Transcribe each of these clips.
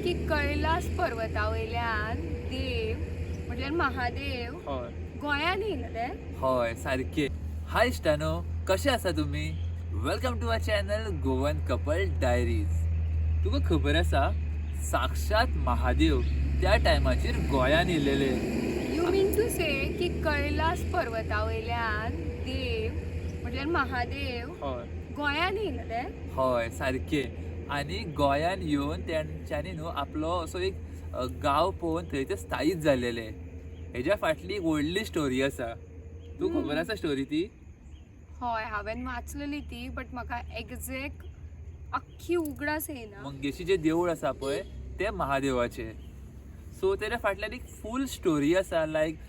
की कैलास पर्वतावयल्यान देव म्हटल्यार महादेव हय गोंयान येयला ते. हय सारके. हाय इश्टानो, कशे आसा तुमी? Welcome to our channel Goan couple diaries. तुका खबर आसा, साक्षात महादेव त्या टायमाचेर गोंयान येयलेले. यू मीन टू से की कैलास पर्वतावयल्यान देव म्हटल्यार महादेव हय गोंयान येयला ते. हय सारके. आणि गोंयान येवन तेंच्यांनी न्हू आपलो असो एक गांव पळोवन थंय ते स्थायीक जाल्लेले. हेज्या फाटली एक व्हडली स्टोरी आसा. तू खबर आसा स्टोरी ती? हय, हांवें वाचलेली ती, बट म्हाका एग्जॅक्ट अख्खी उगडास येयना. मंगेशी जे देवूळ आसा पळय ते महादेवाचे. सो तेच्या फाटल्यान एक फूल स्टोरी आसा. लायक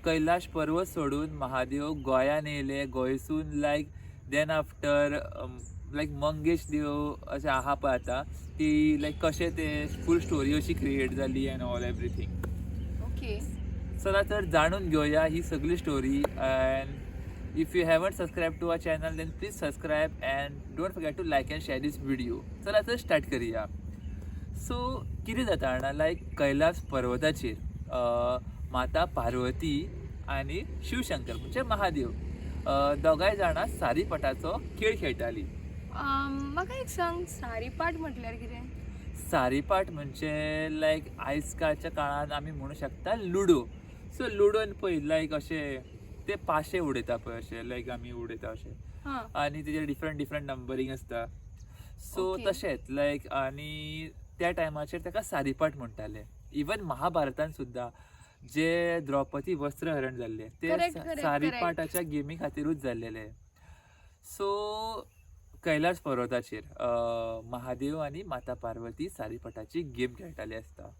कैलाश पर्वत सोडून महादेव गोंयान येयले. गोंयसून like then after like Mangesh देव अशें आहा पळय आतां, की लायक कशें ते फूल स्टोरी अशी क्रिएट जाली अँड ऑल एवरीथींग. ओके. चला तर जाणून घेऊया ही सगळी story. And if you haven't subscribe to our channel then please subscribe and don't forget to like and share this video. चला तर स्टार्ट करूया. सो कितें जाता जाणा, लायक कैलास पर्वताचेर माता पार्वती आणि शिवशंकर म्हणजे महादेव दोगांय जाणां सारीपटाचो खेळ खेळटालीं. म्हाका एक सांग, सारीपाट म्हटल्यार कितें? सारीपाट म्हणजे लायक आयज कालच्या काळान आमी म्हणू शकता लुडो. सो लुडोन पळय लायक अशें ते पाशे उडयता पळय, अशें लायक आमी उडयता अशें, हां. आनी तेजेर डिफरंट डिफरंट नंबरींग आसता. So Okay. तशेंच लायक आनी त्या टायमाचेर ताका सारीपाट म्हणटाले. इवन महाभारतान सुद्दां जे द्रौपदी वस्त्रहरण जाल्ले ते Correct, correct, सारीपाटाच्या गेमी खातीरूच जाल्लेले. सो कैलास पर्वताचेर महादेव आणि माता पार्वती सारीपटाची गेम खेळटाली आसता.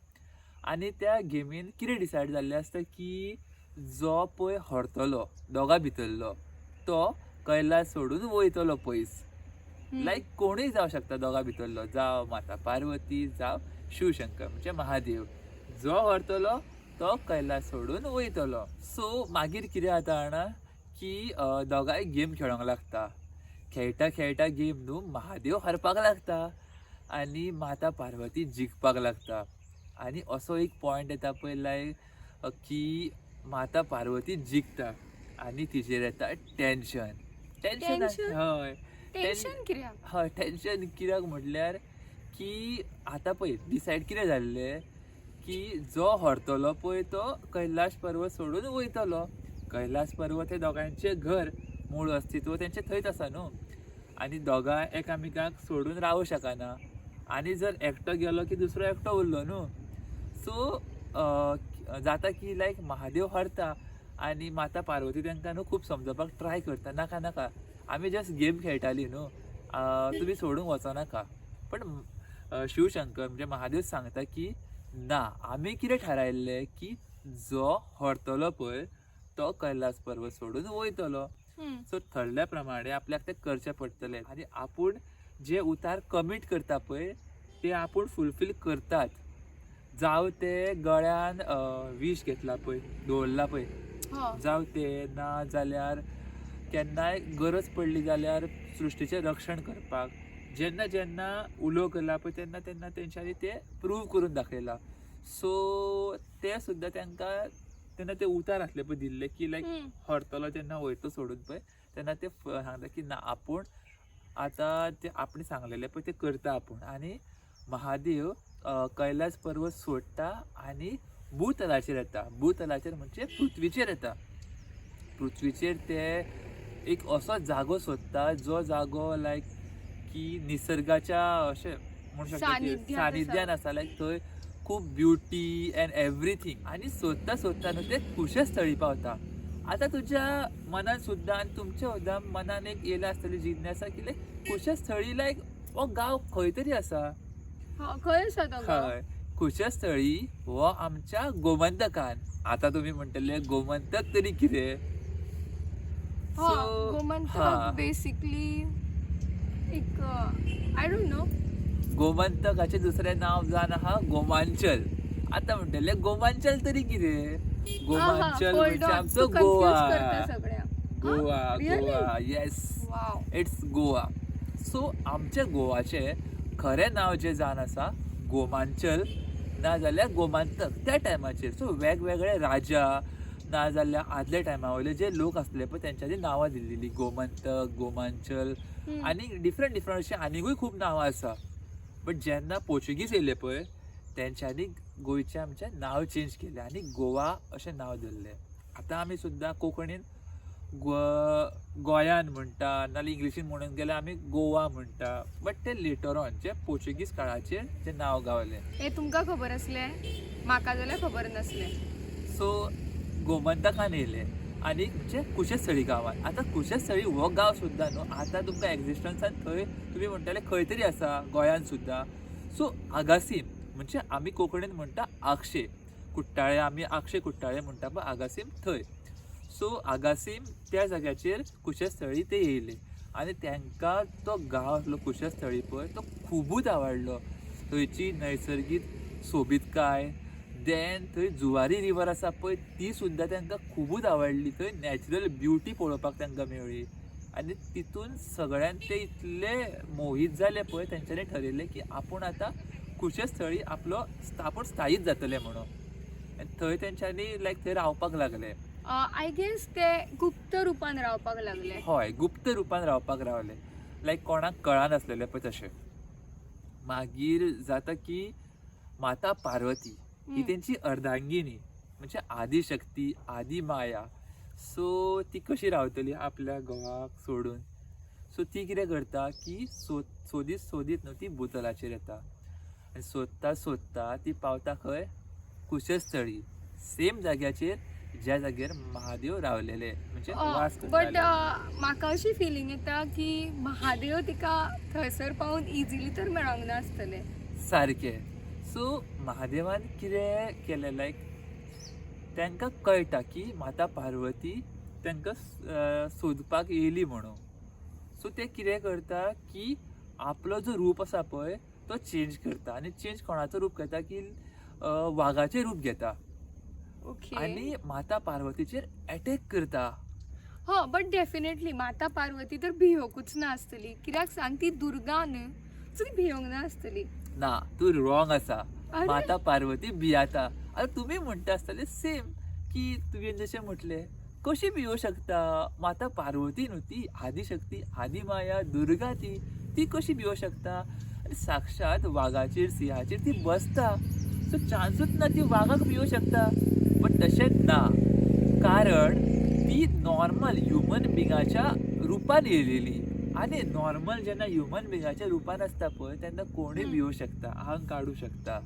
आणि त्या गेमीन कितें डिसायड जाल्लें आसता की जो पळय हरतलो दोगां भितरलो तो कैलास सोडून वयतलो पयस. लायक कोणूय जावं शकता दोगां भितरलो, जावं माता पार्वती जावं शिवशंकर म्हणजे महादेव. जो हरतलो तो कैलास सोडून वयतलो. सो मागीर कितें जाता जाणा की दोगांय गेम खेळोंक लागता. खेळटा खेळटा गेम न्हू महादेव हरपाक लागता आणि माता पार्वती जिखपाक लागता. आणि असो एक पॉयंट येता पळय लायक की माता पार्वती जिखता आणि तिचेर येता टेन्शन. Tension? हय टेन्शन कित्याक? हय टेन्शन कित्याक म्हटल्यार की आतां पळय डिसायड कितें जाल्लें की जो हरतलो पळय तो कैलाश पर्वत सोडून वयतलो. कैलास पर्वत हे दोगांचें घर, मूळ अस्तित्व तेंचें थंयच आसा न्हू. आनी दोगांय एकामेकांक सोडून रावूं शकना. आनी जर एकटो गेलो की दुसरो एकटो उरलो न्हू. सो जाता की लायक महादेव हरता आनी माता पार्वती तांकां न्हू खूब समजोवपाक ट्राय करता, नाका नाका आमी जस्ट गेम खेळटालीं न्हू, तुमी सोडूंक वचनाका. पण शिवशंकर म्हणजे महादेव सांगता की ना, आमी कितें थारायल्लें की जो हरतलो पळय तो कैलास पर्वत सोडून वयतलो. सो थरल्या प्रमाणे आपल्याक ते करचें पडटलें. आनी आपूण जे उतार कमीट करता पळय ते आपूण फुलफील करतात. जावं ते गळ्यान विश घेतला पळय, दवरला पळय, जावं ते ना जाल्यार केन्नाय गरज पडली जाल्यार सृश्टीचें रक्षण करपाक जेन्ना जेन्ना उलो केला पळय तेन्ना तेन्ना तेंच्यांनी ते प्रूव करून दाखयला. सो ते सुद्दां तांकां तेन्ना ते उतार आसले पळय दिल्ले की लायक हरतलो जेन्ना वयतो सोडून पळय तेन्ना ते सांगता की ना, आपूण आतां ते आपणे सांगलेले पळय ते करता आपूण. आनी महादेव कैलास पर्वत सोडटा आनी भूतलाचेर येता. भूतलाचेर म्हणजे पृथ्वीचेर येता. पृथ्वीचेर ते एक असो जागो सोदता जो जागो लायक की निसर्गाच्या अशें म्हणू शकता की सानिध्यान आसा. लायक थंय खूब ब्युटी अँड एवरीथींग. आनी सोदता सोदता न्हू ते कुशस्थळी पावता. आतां तुज्या मनान सुद्दां आनी तुमच्या सुद्दां मनान एक येयला आसतली जिज्ञासा की लायक कुशस्थळी लायक हो गांव खंय तरी आसा. खंय आसा तो गांव? हय, कुशस्थळी हो आमच्या गोमंतकान. आता तुम्ही म्हणटले गोमंतक तरी कितें? गोमंतक बेसिकली एक आय डोंट नो. गोमंतकाचे दुसरें नाव जावन आहा गोमांचल. आता म्हणटले गोमांचल तरी कितें? गोमांचल म्हणजे आमचो Goa. Goa Goa yes, it's Goa. So आमच्या गोवाचे खरें नाव जे जावन आसा गोमांचल नाजाल्यार गोमांतक त्या टायमाचेर. सो वेगवेगळे राजा नाजाल्यार आदल्या टायमा वयले जे लोक आसले पळय तेंच्यांनी नांवां दिल्लीं. गोमंतक, गोमांचल आनी डिफरंट डिफरंट अशी आनिकूय खूब नांवां आसा. बट जेन्ना पोर्चुगीज येयले पळय तेंच्यांनी गोंयचें आमचें नांव चेंज केलें आनी गोवा अशें नांव धरलें. आतां आमी सुद्दां कोंकणीन गोंयान म्हणटा नाजाल्यार इंग्लिशीन म्हणून गेल्यार आमी गोवा म्हणटा. बट ते लेटर ऑन जे पोर्चुगीज काळाचेर तें नांव गावलें. हे तुमकां खबर आसलें? म्हाका जाल्यार खबर नासलें. सो गोमंतकान येयले आनी म्हणजे कुशस्थळी गांवांत. आतां कुशस्थळी हो गांव सुद्दां न्हू आतां तुमकां एक्झिस्टन्सान थंय तुमी म्हणटाले खंय तरी आसा गोंयान सुद्दां. सो आगासीम म्हणजे आमी कोंकणीन म्हणटा आगशे कुट्टाळे, आमी आगशे कुट्टाळे म्हणटा पळय आगासीम थंय. सो आगासीम त्या जाग्याचेर कुशस्थळी ते येयले आनी तांकां तो गांव आसलो कुशस्थळी पळय तो खुबूच आवडलो. थंयची नैसर्गीक सोबीतकाय, देन थंय जुवारी रिवर आसा पळय ती सुद्दां तांकां खुबूच आवडली. थंय नॅचरल ब्युटी पळोवपाक तांकां मेळ्ळी आनी तितून सगळ्यान ते इतले मोहीत जाले पळय तेंच्यांनी ठरयलें की आपूण आतां कुशस्थळी आपलो आपूण स्थायीच जातले म्हणून. आनी थंय तेंच्यांनी लायक थंय रावपाक लागले. आय गेस ते गुप्त रुपान रावपाक लागले. हय, गुप्त रुपान रावपाक रावले. लायक कोणाक कळनासलेलें पळय तशें. मागीर जाता की माता पार्वती ही तेंची अर्धांगिनी म्हणजे आदिशक्ती, आदी माया. सो ती कशी रावतली आपल्या घोवाक सोडून. सो ती कितें करता की सोदीत सोदीत न्हू ती भुतलाचेर येता आनी सोदता सोदता ती पावता खंय कुशस्थळी, सेम जाग्याचेर ज्या जाग्यार महादेव रावलेले म्हणजे वास बट करताले. म्हाका अशी फिलींग येता की महादेव तिका थंयसर पावून इजिली तर मेळोंक नासतले. सारकें. सो महादेवान कितें केलें लायक तांकां कळटा की माता पार्वती तांकां सोदपाक येयली म्हणून. सो ते कितें करता की आपलो जो रूप आसा पळय तो चेंज करता आनी चेंज कोणाचो रूप घेता की वाघाचें रूप घेता ओके. आनी माता पार्वतीचेर एटॅक करता. हो बट डेफिनेटली माता पार्वती तर भियोंकूच ना आसतली. कित्याक सांग ती दुर्गा न्हू सो ती भियोंक ना आसतली. ना, तू रॉंग आसा. अरे? माता पार्वती भियाता. आतां तुमी म्हणटा आसतले सेम की तुवें जशें म्हटलें कशी भियों शकता. माता पार्वती न्हू ती आदिशक्ती, आदी माया, दुर्गा ती कशी भियों शकता. आनी साक्षात वाघाचेर सिंहाचेर ती बसता. सो चान्सूच ना ती वाघाक भियों शकता. बट तशेंच ना, कारण ती नॉर्मल ह्युमन बिंगाच्या रुपान येयलेली आनी नॉर्मल जेन्ना ह्युमन बिंगाच्या रुपान आसता पळय तेन्ना कोणूय भियों शकता, आंग काडूं शकता.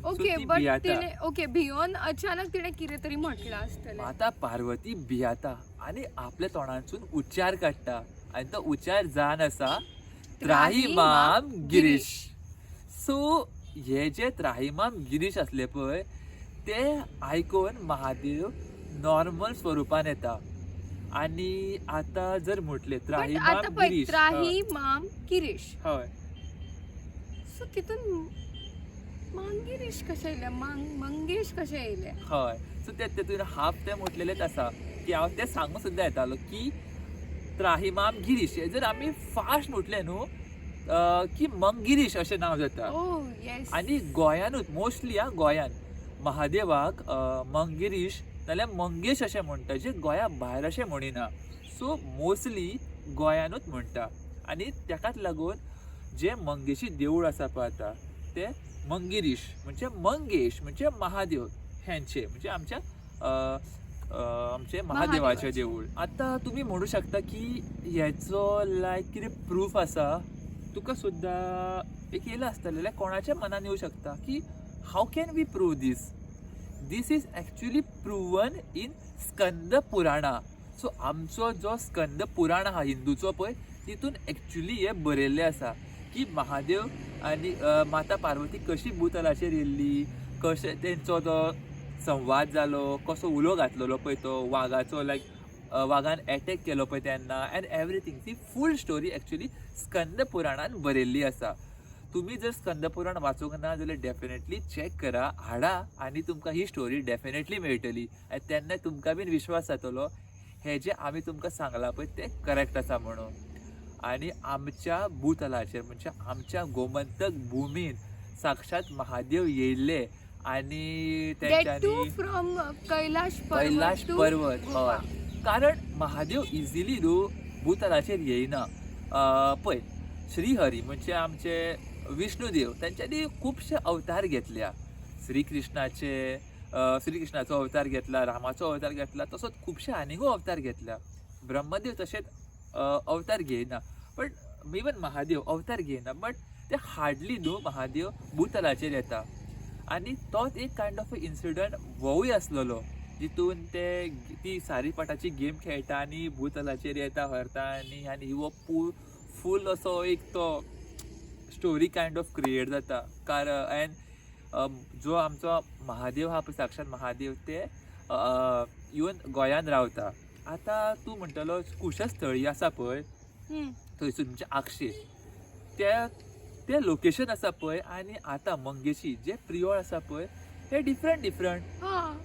ओके ती बट भियाता. तिणे ओके भियोन अचानक तिणे कितें तरी म्हटलं आसतलें. माता पार्वती भियाता आनी आपल्या तोंडांतसून उच्चार काडटा आनी तो उच्चार जावन आसा त्राहिमाम गिरीश. सो हे जे त्राहिमाम गिरीश असले पळय ते आयकून महादेव नॉर्मल स्वरुपान येता. आनी आतां जर म्हटले बट त्राहिमाम आतां पळय गिरीश, त्राहिमाम गिरीश हय सो तितून मंगिरीश कशें येयलें मंगेश कशें येयलें. हय. सो तेतून हाफ ते म्हटलेलेच आसा की हांव ते सांगूं सुद्दां येतालो की त्राहिमाम गिरीश जर आमी फास्ट म्हटलें न्हू की मंगिरीश अशें नांव जाता. ओह येस. आनी गोंयानूच मोस्टली गोंयान महादेवाक मंगिरीश नाल्यार मंगेश अशें म्हणटा जे गोंया भायर अशें म्हणिना. सो मोस्टली गोंयानूच म्हणटा आनी ताकाच लागून जे मंगेशी देवूळ आसा पळय आतां ते मंगिरीश म्हणजे मंगेश म्हणजे महादेव हेंचे म्हणजे आमचे महादेवाचें देवूळ. आतां तुमी म्हणू शकता की हेचो लायक कितें प्रूफ आसा. तुका सुद्दां एक येयला आसतलें लायक कोणाच्या मनान येवं शकता की how can we prove this is actually proven in Skanda Purana. So आमचो जो स्कंद पुराण आहा हिंदूचो पळय तितून एक्चुअली हे बरयल्लें आसा की महादेव आनी माता पार्वती कशी भूतलाचेर येयल्ली, कशें तेंचो तो संवाद जालो, कसो उलो घातलेलो पळय तो वाघाचो लायक वाघान एटॅक केलो पळय तेन्ना एंड एवरीथींग. ती फूल स्टोरी एक्चुअली स्कंद पुराणान बरयल्ली आसा. तुम्ही जर स्कंद पुराण वाचूंक ना जाल्यार डेफिनेटली चॅक करा, हाडा आनी तुमकां ही स्टोरी डेफिनेटली मेळटली आनी तेन्ना तुमकां बीन विश्वास जातलो हे जे आमी तुमकां सांगलां पळय ते करेक्ट आसा म्हणून. आनी आमच्या भूतलाचेर म्हणजे आमच्या गोमंतक भुमीन साक्षात महादेव येयल्ले आणि That too त्यांच्यानी from Kailash Kailash to पर्वत गोवा. हय कारण महादेव इजिली न्हू भूतलाचेर येयना पळय श्रीहरी म्हणजे आमचे विष्णुदेव त्यांच्यानी खुबशे अवतार घेतल्या श्रीकृष्णाचो अवतार घेतला रामाचो अवतार घेतला तसोच खुबशे आनीकूय अवतार घेतल्या ब्रह्मदेव तशेंच अवतार घेयना पण इवन महादेव अवतार घेयना बट ते हार्डली न्हू महादेव भूतलाचेर येता आनी तोच एक कायंड ऑफ इन्सिडंट वोवूय आसलेलो जितून ती सारीपाटाची गेम खेळटा आनी भूतलाचेर येता व्हरता आनी हो फूल असो एक तो स्टोरी कायंड ऑफ क्रिएट जाता कारण जो आमचो महादेव हा पळय साक्षात महादेव ते इवन गोंयान रावता आतां तूं म्हणटलो कुशस्थळी आसा पळय थंयसून म्हणजे आक्षे ते लोकेशन आसा पळय आनी आतां मंगेशी जे प्रियोळ आसा पळय हे डिफरंट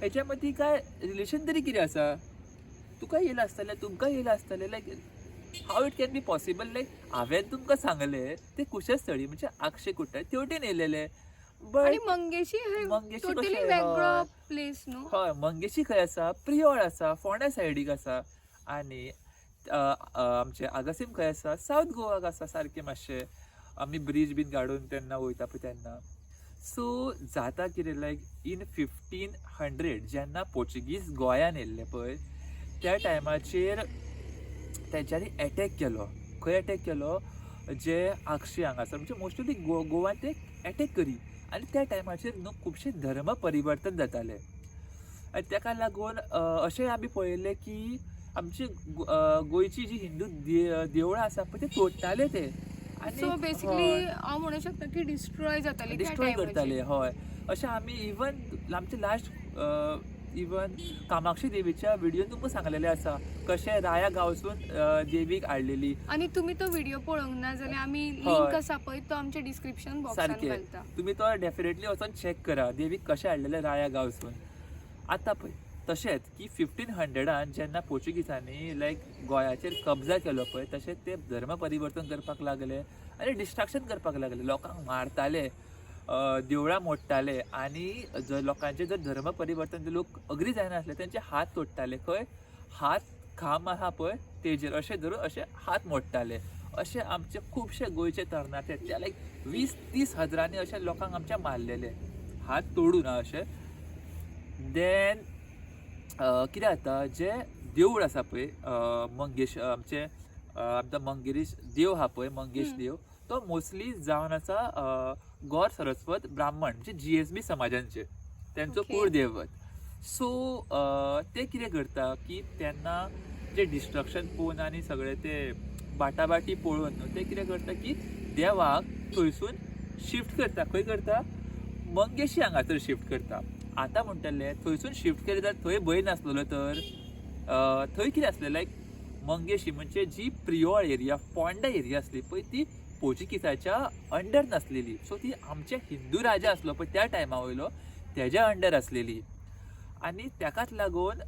हेच्या मदीं काय रिलेशन तरी कितें आसा तुका येयला आसतलें तुमकां येयला आसतलें like how it can be possible like हांवें तुमकां सांगलें ते कुशस्थळी म्हणजे आक्षे कुट्टाळे तेवटेन येयलेले आणि मंगेशी मंगेशी टोटली कशें वेगळो प्लेस न्हू हय मंगेशी खंय आसा प्रियोळ आसा फोंड्या सायडीक आसा आनी आमचे आगासीम खंय आसा सावथ गोवाक आसा सारकें मातशें आमी ब्रीज बीन काडून तेन्ना वयता पळय तेन्ना सो जाता कितें लायक इन 1500 जेन्ना पोर्चुगीज गोंयान येयल्ले पळय त्या टायमाचेर तेंच्यांनी एटॅक केलो खंय एटॅक केलो जे आक्षी हांगासर म्हणजे मोस्टली गोवान ते एटॅक करी आनी त्या टायमाचेर न्हू खुबशे धर्म परिवर्तन जाताले आनी तेका लागून अशें आमी पळयल्लें की आमची गोंयची जी हिंदू देवळां आसा पळय ते तोडटाले ते सो बेसिकली हांव म्हणू शकता की डिस्ट्रॉय जाताली डिस्ट्रॉय करताले हय अशें आमी इवन आमचे लास्ट इवन कामाक्षी देवीच्या व्हिडिओन तुमकां सांगलेलें आसा कशें राया गांवसून देवीक हाडलेली आणि तुम्ही तो व्हिडिओ पळोवंक ना जाल्यार आमी लिंक आसा पळय तो आमच्या डिस्क्रिप्शन बॉक्सान सारकें घालता तुमी तो डेफिनेटली वचून चॅक करा देवीक कशें हाडलेलें राया गांवसून आतां पळय तशेंच की 1500 जेन्ना पोर्चुगीजांनी लायक गोंयाचेर कब्जा केलो पळय तशेंच ते धर्म परिवर्तन करपाक लागले आनी डिस्ट्रॅक्शन करपाक लागले लोकांक मारताले देवळां मोडटाले आनी लोकांचे जर धर्म परिवर्तन ते लोक अग्री जायनासले तेंचे हात तोडटाले खंय हात खांब आहा पळय तेजेर अशें धरून अशें हात मोडटाले अशें आमचे खुबशे गोंयचे तरणाटे ते लायक 20-30 हजारांनी अशे लोकांक आमच्या मारलेले हात तोडून अशें देन कितें जाता जे देवूळ आसा पळय मंगेश आमचे आमचो मंगेश देव आहा पळय मंगेश देव तो मोस्टली जावन आसा गौर सरस्वत ब्राह्मण म्हणजे GSB समाजांचे त्यांचो कुळदैवत सो ते कितें करता की तेन्ना जे डिस्ट्रक्शन पळोवन आनी सगळे ते बाटाबाटी पळोवन न्हू ते कितें करता की देवाक थंयसून शिफ्ट करता खंय करता मंगेशी हांगासर शिफ्ट करता आतां म्हणटले थंयसून शिफ्ट केले जाल्यार थंय भंय नासलेलो तर थंय कितें आसलें लायक मंगेशी म्हणजे जी प्रियोळ एरिया फोंडा एरिया आसली पळय ती पोर्चुगीजाच्या अंडर नासलेली सो ती आमचे हिंदू राजा आसलो पळय त्या टायमा वयलो तेज्या अंडर आसलेली आनी तेकाच लागून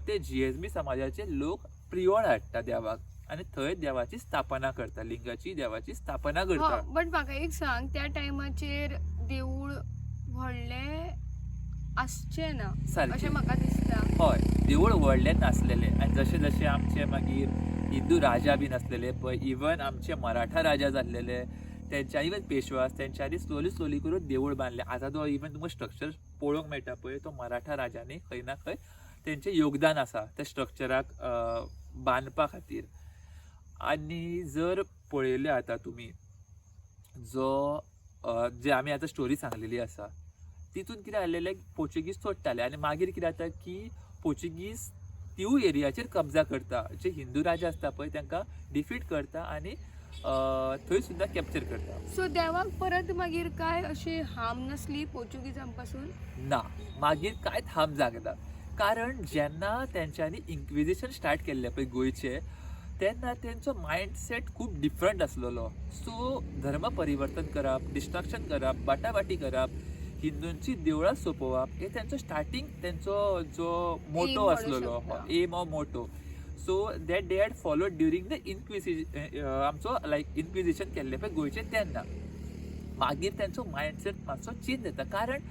ते GSB समाजाचे लोक प्रियोळ हाडटा देवाक आनी थंय देवाची स्थापना करता लिंगाची देवाची स्थापना करता बट म्हाका एक सांग त्या टायमाचेर देवूळ व्हडले आसचे ना अशें म्हाका दिसता हय देवूळ व्हडलें नासलेलें आनी जशें जशें आमचे मागीर हिंदू राजा बीन आसलेले पळय इवन आमचे मराठा राजा जाल्लेले तेंच्या इवन पेशवास तेंच्यांनी स्लोली करून देवूळ बांदलें आतां तो इवन तुमकां स्ट्रक्चर पळोवंक मेळटा पळय तो मराठा राजांनी खंय ना खंय तेंचें योगदान आसा त्या स्ट्रक्चराक बांदपा खातीर आनी जर पळयलें आतां तुमी जे आमी आतां स्टोरी सांगलेली आसा तितून कितें जाल्लें पोर्चुगीज तोडटाले आनी मागीर कितें जाता की पोर्चुगीज तिवू एरियाचेर कब्जा करता जे हिंदू राजा आसता पळय तांकां डिफीट करता आनी थंय सुद्दां कॅप्चर करता सो देवाक परत मागीर काय अशी हार्म नसली पोर्चुगीजां पासून ना मागीर कांयच हार्म जागना कारण जेन्ना तेंच्यांनी इन्क्विजिशन स्टार्ट केल्लें पळय गोंयचे तेन्ना तेंचो मायंडसेट खूब डिफरंट आसलेलो सो धर्म परिवर्तन करप डिस्ट्रक्शन करप बाटाबाटी करप हिंदूंची देवळां सोंपोवप हे तेंचो स्टार्टींग तेंचो जो मोटो आसलेलो aim of motto so that they had followed during the आमचो लायक इन्क्विजिशन केल्लें पळय गोंयचें तेन्ना मागीर त्यांचो मायंडसेट मातसो चेंज जाता कारण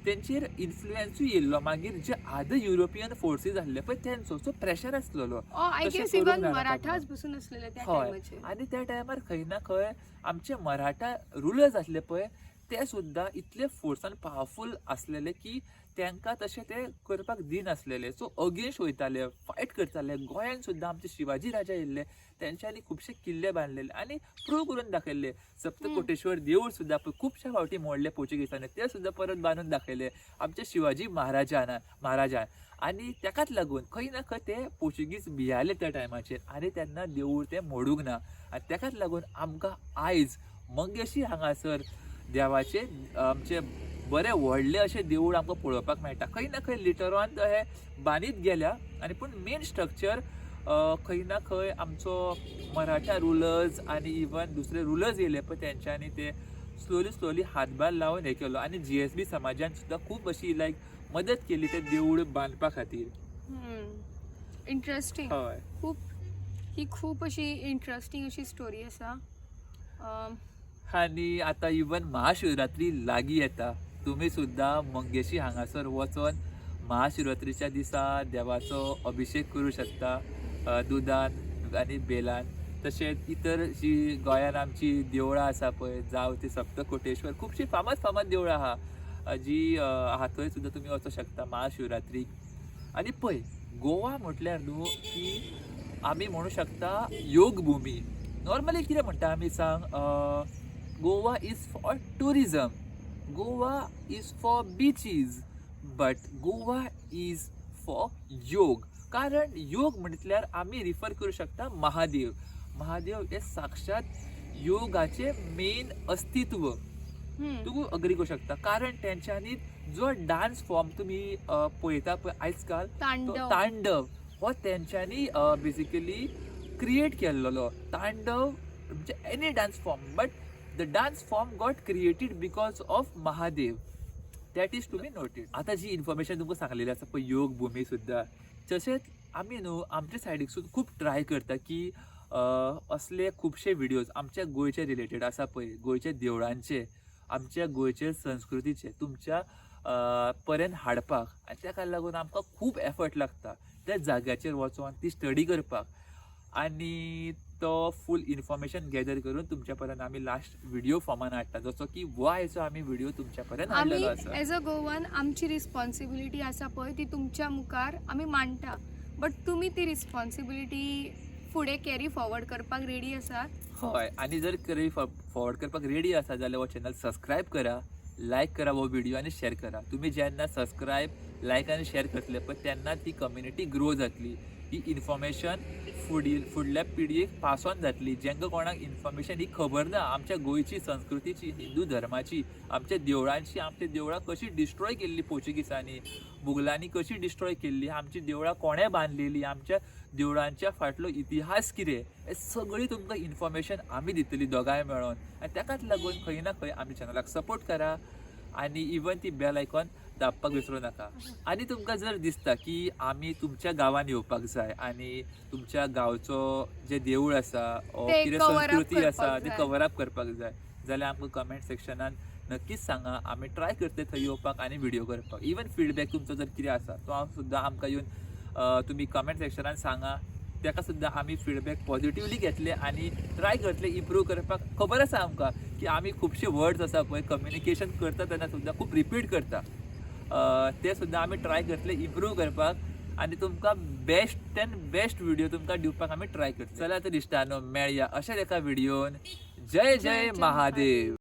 तेंचेर इन्फ्लुएन्सूय येयल्लो मागीर जे आदर युरोपियन फोर्सीस आसले पळय तेंचो प्रेशर आसलेलो आय तशें गेस करूंक इवन जाणा मराठाच ताका. बसून असलेले त्या हय टायमाचेर. आनी त्या टायमार खंय ना खंय आमचे मराठा रुलर्स आसले पळय ते सुद्दां इतले फोर्सान पावरफूल आसलेले की तांकां तशें ते करपाक दिनासलेले सो अगेन्स्ट वयताले फायट करताले. गोंयान सुद्दां आमचे शिवाजी राजा येयल्ले तेंच्यांनी खुबशे किल्ले बांदलेले आनी प्रूव करून दाखयल्ले. सप्तकोटेश्वर देवूळ सुद्दां खुबश्या फावटी मोडले पोर्चुगीजांनी ते सुद्दां परत बांदून दाखयले आमचे शिवाजी महाराजान आनी तेकाच लागून खंय ना खंय ते पोर्चुगीज भियाले त्या टायमाचेर आनी तेन्ना देवूळ ते मोडूंक ना आनी तेकाच लागून आमकां आयज मंगेशी हांगासर देवाचे आमचे बरे व्हडले अशे देवूळ आमकां पळोवपाक मेळटा. खंय ना खंय लिटर ऑन हे बांदीत गेल्या आनी पूण मेन स्ट्रक्चर खंय ना खंय आमचो मराठा रुलर्स आनी इवन दुसरे रुलर्स येयले पळय तेंच्यांनी ते स्लोली हातभार लावन हे केलो आनी GSB समाजान सुद्दां खूब अशी लायक मदत केली ते देवूळ बांदपा खातीर. इंटरेस्टिंग. हय ही खूब अशी इंटरेस्टिंग अशी स्टोरी आसा. आनी आतां इवन महाशिवरात्री लागीं येता. तुमी सुद्दां मंगेशी हांगासर वचोन महाशिवरात्रीच्या दिसा देवाचो अभिषेक करूं शकता दुदान आनी बेलान. तशेंच इतर जी गोंयान आमची देवळां आसा पळय जावं ती सप्तकोटेश्वर खुबशीं फामाद देवळां आहा जी आहा थंय सुद्दां तुमी वचूं शकता महाशिवरात्रीक. आनी पळय गोवा म्हटल्यार न्हू की आमी म्हणूं शकता योग भुमी. नॉर्मली कितें म्हणटा आमी सांग Goa is for tourism, Goa is for beaches but Goa is for yoga. कारण योग म्हटल्यार आमी रिफर करूं शकता महादेव हे साक्षात योगाचे मेन अस्तित्व. तूं अग्री करूं शकता कारण तेंच्यांनी जो डान्स फॉर्म तुमी पळयता पळय आयज काल तांडव हो तेंच्यांनी बेसिकली क्रिएट केल्लो. तांडव म्हणजे any dance form but the dance form got created because of Mahadev. That is to be noted. आतां जी इन्फॉर्मेशन तुमकां सांगलेली आसा पळय योग भुमी सुद्दां तशेंच आमी न्हू आमचे सायडीक सुद्दां खूब ट्राय करता की असले खुबशे विडियोज आमच्या गोंयचे रिलेटेड आसा पळय गोंयच्या देवळांचे आमच्या गोंयचे संस्कृतीचे तुमच्या पर्यंत हाडपाक आनी ताका लागून आमकां खूब एफर्ट लागता त्या जाग्याचेर वचोन ती स्टडी करपाक आनी तो फूल इन्फॉर्मेशन गॅदर करून तुमच्या पर्यंत आमी लास्ट व्हिडिओ फॉर्मान हाडटा जसो की हो आयचो आमी व्हिडिओ तुमच्या पर्यंत हाडलेलो आसा. एज अ गोवन आमची रिस्पॉन्सिबिलिटी आसा पळय ती तुमच्या मुखार आमी मांडटा बट तुमी ती रिस्पॉन्सिबिलिटी फुडें कॅरी फॉरवर्ड करपाक रेडी आसात. हय आनी जर कॅरी फॉरवर्ड करपाक रेडी आसा जाल्यार हो चॅनल सबस्क्रायब करा, लायक करा हो व्हिडिओ आनी शेअर करा. तुम्ही जेन्ना सबस्क्रायब लायक आनी शेअर करतले पळय तेन्ना ती कम्युनिटी ग्रो जातली. ही इन्फॉर्मेशन फुडल्या पिढयेक पास ऑन जातली. जेंका कोणाक इन्फॉर्मेशन ही खबर ना आमच्या गोंयची संस्कृतीची हिंदू धर्माची आमच्या देवळांची आमची देवळां कशी डिस्ट्रॉय केल्ली पोर्चुगीजांनी मुघलांनी कशी डिस्ट्रॉय केल्ली आमची देवळां कोणें बांदलेली आमच्या देवळांच्या फाटलो इतिहास कितें हे सगळी तुमकां इन्फॉर्मेशन आमी दितली दोगांय मेळोन. आनी ताकाच लागून खंय ना खंय आमी चॅनलाक सपोर्ट करा आनी इवन ती बेल आयकॉन दाबपाक विसरूं नाका. आनी तुमकां जर दिसता की आमी तुमच्या गांवांत येवपाक जाय आनी तुमच्या गांवचो जे देवूळ आसा कितें संस्कृती आसा ते कवर अप करपाक जाय जाल्यार आमकां कमेंट सेक्शनान नक्कीच सांगा. आमी ट्राय करते थंय येवपाक आनी व्हिडिओ करपाक. इवन फीडबॅक तुमचो जर कितें आसा तो हांव सुद्दां आमकां येवन तुमी कमेंट सेक्शनान सांगा. ताका सुद्दां आमी फीडबॅक पॉझिटिवली घेतले आनी ट्राय करतले इम्प्रूव करपाक. खबर आसा आमकां की आमी खुबशे वर्ड्स आसा पळय कम्युनिकेशन करता तेन्ना सुद्दां खूब रिपीट करता ते सुद्दां आमी ट्राय करतले इम्प्रूव करपाक आनी तुमकां बेस्ट व्हिडिओ तुमकां दिवपाक आमी ट्राय करता. चला तर इश्टानो मेळया अशेंच एका व्हिडिओन. जय जय महादेव.